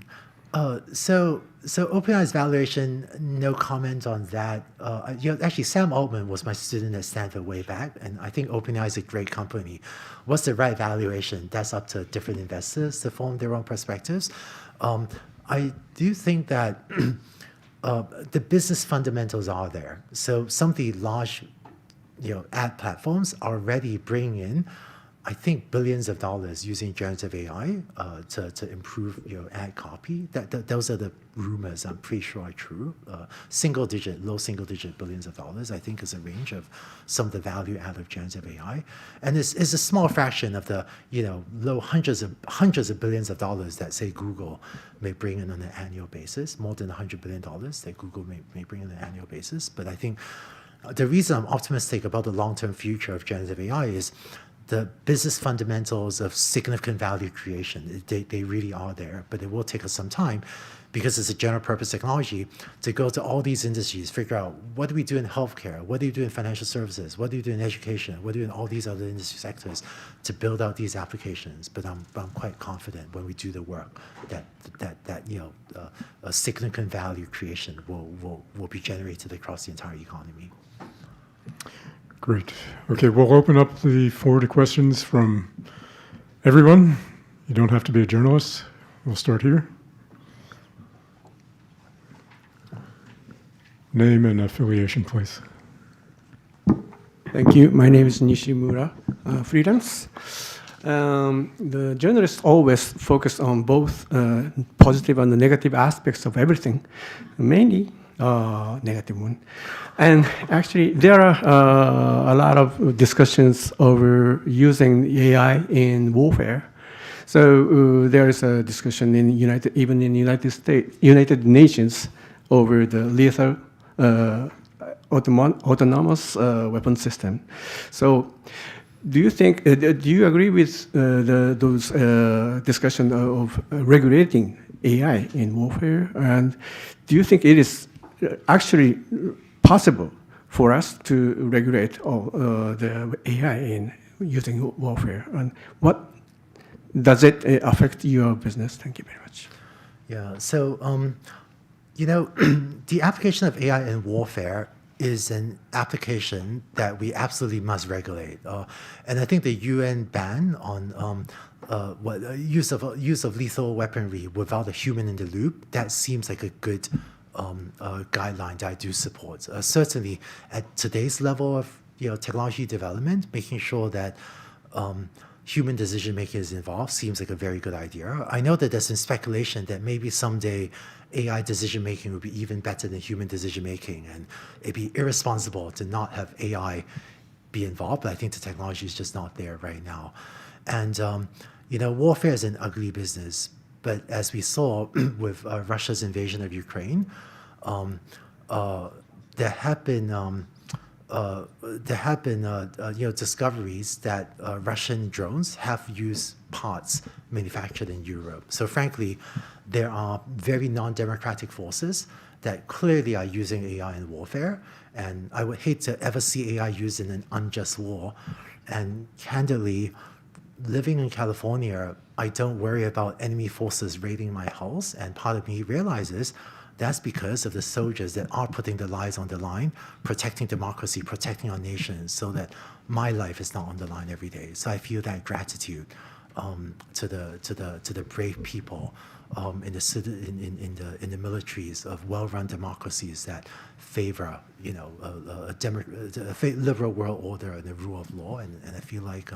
So OpenAI's valuation, no comment on that. Actually, Sam Altman was my student at Stanford way back, and I think OpenAI is a great company. What's the right valuation? That's up to different investors to form their own perspectives. I do think that the business fundamentals are there. So some of the large, ad platforms are already bringing in, I think, billions of dollars using generative AI to improve ad copy. Those are the rumors I'm pretty sure are true. Low single digit billions of dollars, I think, is a range of some of the value out of generative AI. And it's a small fraction of the low hundreds of billions of dollars that, say, Google may bring in on an annual basis, more than $100 billion that Google may bring in on an annual basis. But I think the reason I'm optimistic about the long-term future of generative AI is the business fundamentals of significant value creation. They really are there, but it will take us some time because it's a general purpose technology to go to all these industries, figure out what do we do in healthcare, what do we do in financial services, what do we do in education, what do we do in all these other industry sectors to build out these applications. But I'm quite confident when we do the work that a significant value creation will be generated across the entire economy. Great. Okay, we'll open up the floor to questions from everyone. You don't have to be a journalist. We'll start here. Name and affiliation, please. Thank you. My name is Nishimura, freelance. The journalists always focus on both positive and negative aspects of everything, mainly negative one. And actually, there are a lot of discussions over using AI in warfare. So there is a discussion in United Nations over the lethal autonomous weapon system. So do you agree with those discussion of regulating AI in warfare? And do you think it is actually possible for us to regulate the AI in using warfare? And what does it affect your business? Thank you very much. Yeah, so, the application of AI in warfare is an application that we absolutely must regulate. And I think the UN ban on use of lethal weaponry without a human in the loop, that seems like a good guideline that I do support. Certainly, at today's level of technology development, making sure that human decision making is involved seems like a very good idea. I know that there's some speculation that maybe someday AI decision making will be even better than human decision making, and it'd be irresponsible to not have AI be involved. But I think the technology is just not there right now. And warfare is an ugly business. But as we saw with Russia's invasion of Ukraine, there have been there have been discoveries that Russian drones have used parts manufactured in Europe. So frankly, there are very non-democratic forces that clearly are using AI in warfare, and I would hate to ever see AI used in an unjust war. And candidly, living in California, I don't worry about enemy forces raiding my house, and part of me realizes that's because of the soldiers that are putting their lives on the line, protecting democracy, protecting our nation, so that my life is not on the line every day. So I feel that gratitude to the brave people in the militaries of well-run democracies that favor, a liberal world order and the rule of law. And I feel like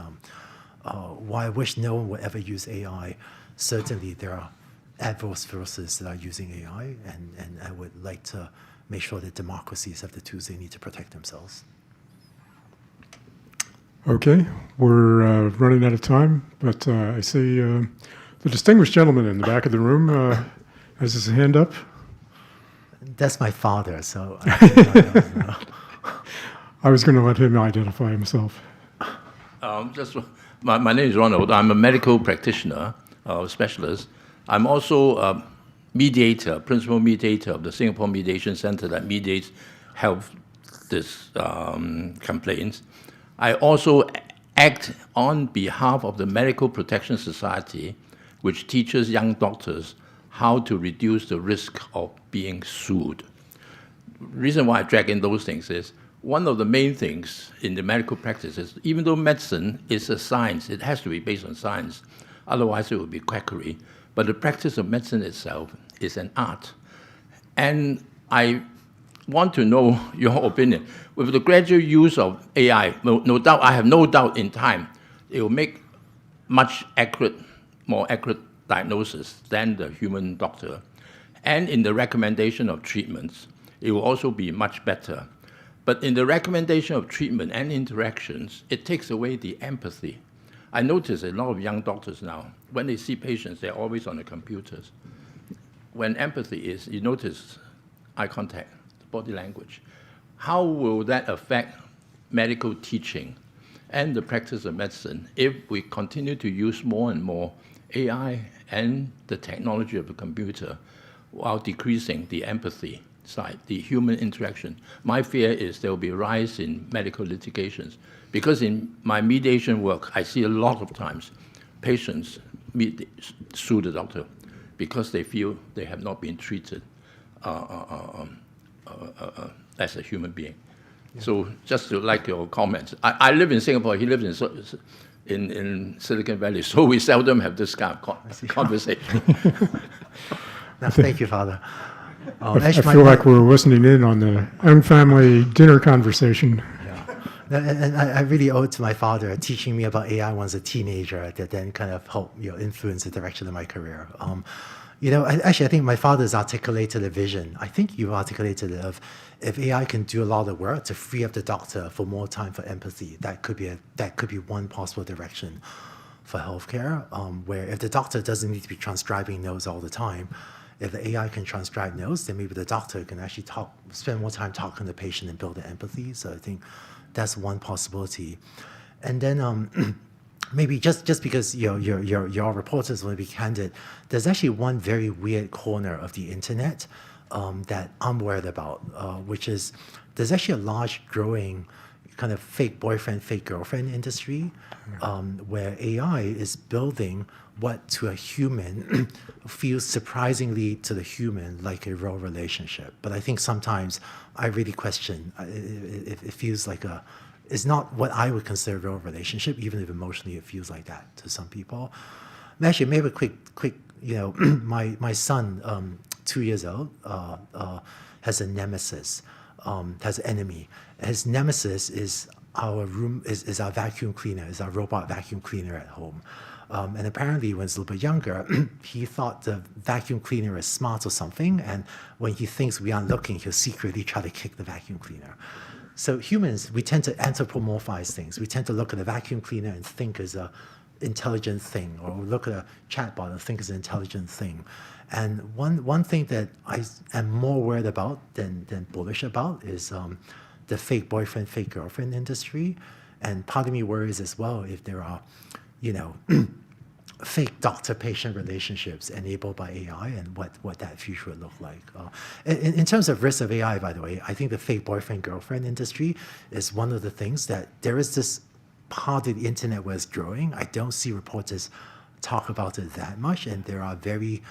while I wish no one would ever use AI, certainly there are adverse forces that are using AI, and I would like to make sure that democracies have the tools they need to protect themselves. Okay, we're running out of time, but I see the distinguished gentleman in the back of the room has his hand up. That's my father, so I was going to let him identify himself. My name is Ronald. I'm a medical practitioner, specialist. I'm also a mediator, principal mediator of the Singapore Mediation Center that mediates health complaints. I also act on behalf of the Medical Protection Society, which teaches young doctors how to reduce the risk of being sued. The reason why I drag in those things is one of the main things in the medical practice is even though medicine is a science, it has to be based on science, otherwise it would be quackery. But the practice of medicine itself is an art. And I want to know your opinion. With the gradual use of AI, no doubt, I have no doubt in time, it will make more accurate diagnosis than the human doctor. And in the recommendation of treatments, it will also be much better. But in the recommendation of treatment and interactions, it takes away the empathy. I notice a lot of young doctors now, when they see patients, they're always on the computers. When empathy is, you notice eye contact, body language. How will that affect medical teaching and the practice of medicine if we continue to use more and more AI and the technology of the computer while decreasing the empathy side, the human interaction? My fear is there will be a rise in medical litigations. Because in my mediation work, I see a lot of times patients sue the doctor because they feel they have not been treated as a human being. Yeah. So just to like your comments, I live in Singapore, he lives in Silicon Valley, so we seldom have this kind of conversation. No, thank you, Father. I feel like we're listening in on the own family dinner conversation. And I really owe it to my father teaching me about AI when I was a teenager that then kind of helped influence the direction of my career. I think my father's articulated a vision. I think you've articulated it of if AI can do a lot of work to free up the doctor for more time for empathy, that could be one possible direction for healthcare, where if the doctor doesn't need to be transcribing notes all the time, if the AI can transcribe notes, then maybe the doctor can actually spend more time talking to the patient and build the empathy. So I think that's one possibility. And then maybe just because your reporters want to be candid, there's actually one very weird corner of the internet that I'm worried about, which is there's actually a large growing kind of fake boyfriend, fake girlfriend industry where AI is building what to a human feels surprisingly to the human like a real relationship. But I think sometimes I really question, it feels like it's not what I would consider a real relationship, even if emotionally it feels like that to some people. And actually, maybe a quick, my son, 2 years old, has a nemesis, has an enemy. His nemesis is our vacuum cleaner, is our robot vacuum cleaner at home. And apparently when he's a little bit younger, he thought the vacuum cleaner is smart or something, and when he thinks we aren't looking, he'll secretly try to kick the vacuum cleaner. So humans, we tend to anthropomorphize things. We tend to look at a vacuum cleaner and think as an intelligent thing, or look at a chatbot and think as an intelligent thing. And one thing that I am more worried about than bullish about is the fake boyfriend, fake girlfriend industry. And part of me worries as well if there are, fake doctor-patient relationships enabled by AI and what that future would look like. In terms of risk of AI, by the way, I think the fake boyfriend-girlfriend industry is one of the things that there is this part of the internet where it's growing. I don't see reporters talk about it that much, and there are very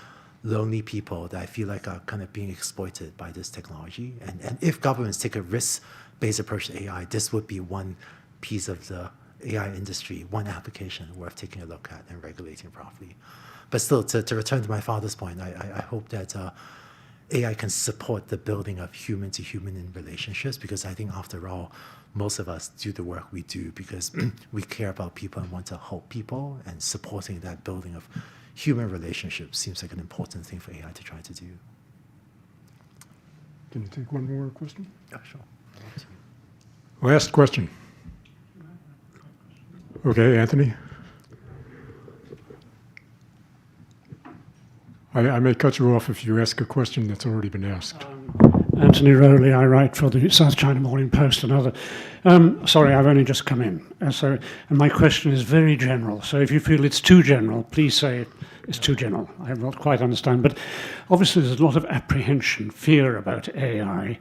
lonely people that I feel like are kind of being exploited by this technology. And if governments take a risk-based approach to AI, this would be one piece of the AI industry, one application worth taking a look at and regulating properly. But still, to return to my father's point, I hope that AI can support the building of human-to-human in relationships, because I think after all, most of us do the work we do because we care about people and want to help people, and supporting that building of human relationships seems like an important thing for AI to try to do. Can you take one more question? Yeah, sure. Last question. Okay, Anthony. I may cut you off if you ask a question that's already been asked. Anthony Rowley, I write for the South China Morning Post and other. Sorry, I've only just come in. And my question is very general. So if you feel it's too general, please say it's too general. I don't quite understand. But obviously there's a lot of apprehension, fear about AI.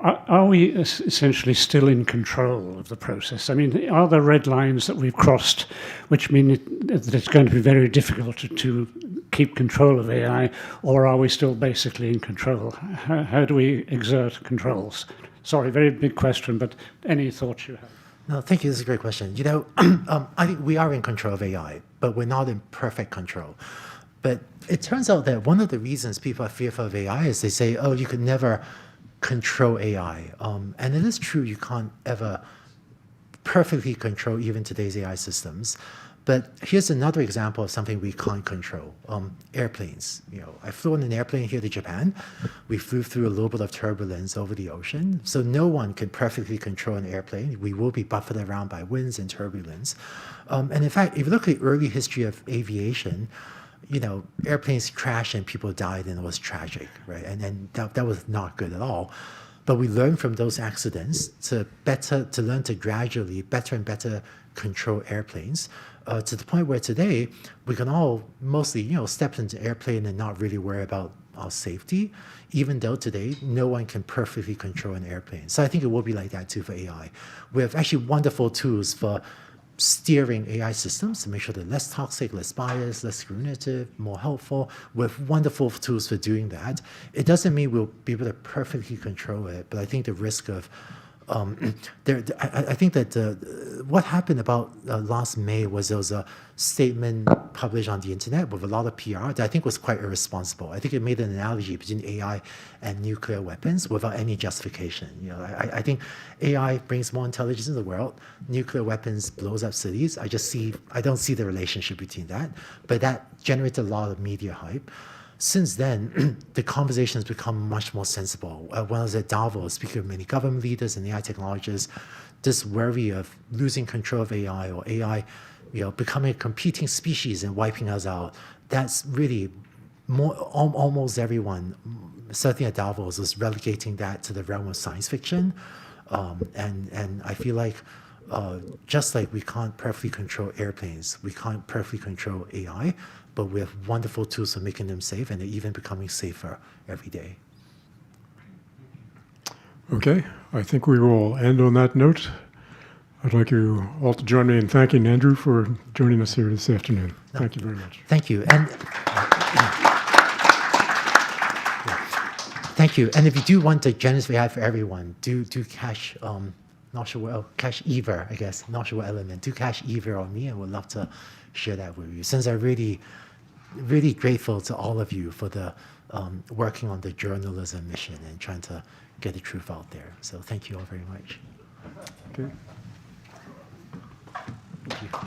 Are we essentially still in control of the process? I mean, are there red lines that we've crossed which mean that it's going to be very difficult to keep control of AI, or are we still basically in control? How do we exert controls? Sorry, very big question, but any thoughts you have? No, thank you. This is a great question. I think we are in control of AI, but we're not in perfect control. But it turns out that one of the reasons people are fearful of AI is they say, oh, you could never control AI. And it is true, you can't ever perfectly control even today's AI systems. But here's another example of something we can't control, airplanes. I flew on an airplane here to Japan. We flew through a little bit of turbulence over the ocean. So no one can perfectly control an airplane. We will be buffered around by winds and turbulence. And in fact, if you look at the early history of aviation, airplanes crashed and people died, and it was tragic, right? And that was not good at all. But we learned from those accidents to learn to gradually better and better control airplanes, to the point where today we can all mostly, step into an airplane and not really worry about our safety, even though today no one can perfectly control an airplane. So I think it will be like that too for AI. We have actually wonderful tools for steering AI systems to make sure they're less toxic, less biased, less discriminative, more helpful. We have wonderful tools for doing that. It doesn't mean we'll be able to perfectly control it, but I think the risk of I think that what happened about last May was there was a statement published on the internet with a lot of PR that I think was quite irresponsible. I think it made an analogy between AI and nuclear weapons without any justification. I think AI brings more intelligence in the world. Nuclear weapons blows up cities. I don't see the relationship between that, but that generated a lot of media hype. Since then, the conversation has become much more sensible. When I was at Davos, speaking with many government leaders and AI technologists, this worry of losing control of AI or AI, becoming a competing species and wiping us out, that's really almost everyone, certainly at Davos, was relegating that to the realm of science fiction. And I feel like just like we can't perfectly control airplanes, we can't perfectly control AI, but we have wonderful tools for making them safe, and they're even becoming safer every day. Okay, I think we will end on that note. I'd like you all to join me in thanking Andrew for joining us here this afternoon. Thank you very much. Thank you. And thank you. And if you do want the Generative AI for everyone, do cash, not sure what, cash either, I guess, not sure what element, do cash either on me, and we'd love to share that with you. Since I'm really grateful to all of you for the working on the journalism mission and trying to get the truth out there. So thank you all very much. Okay. Thank you.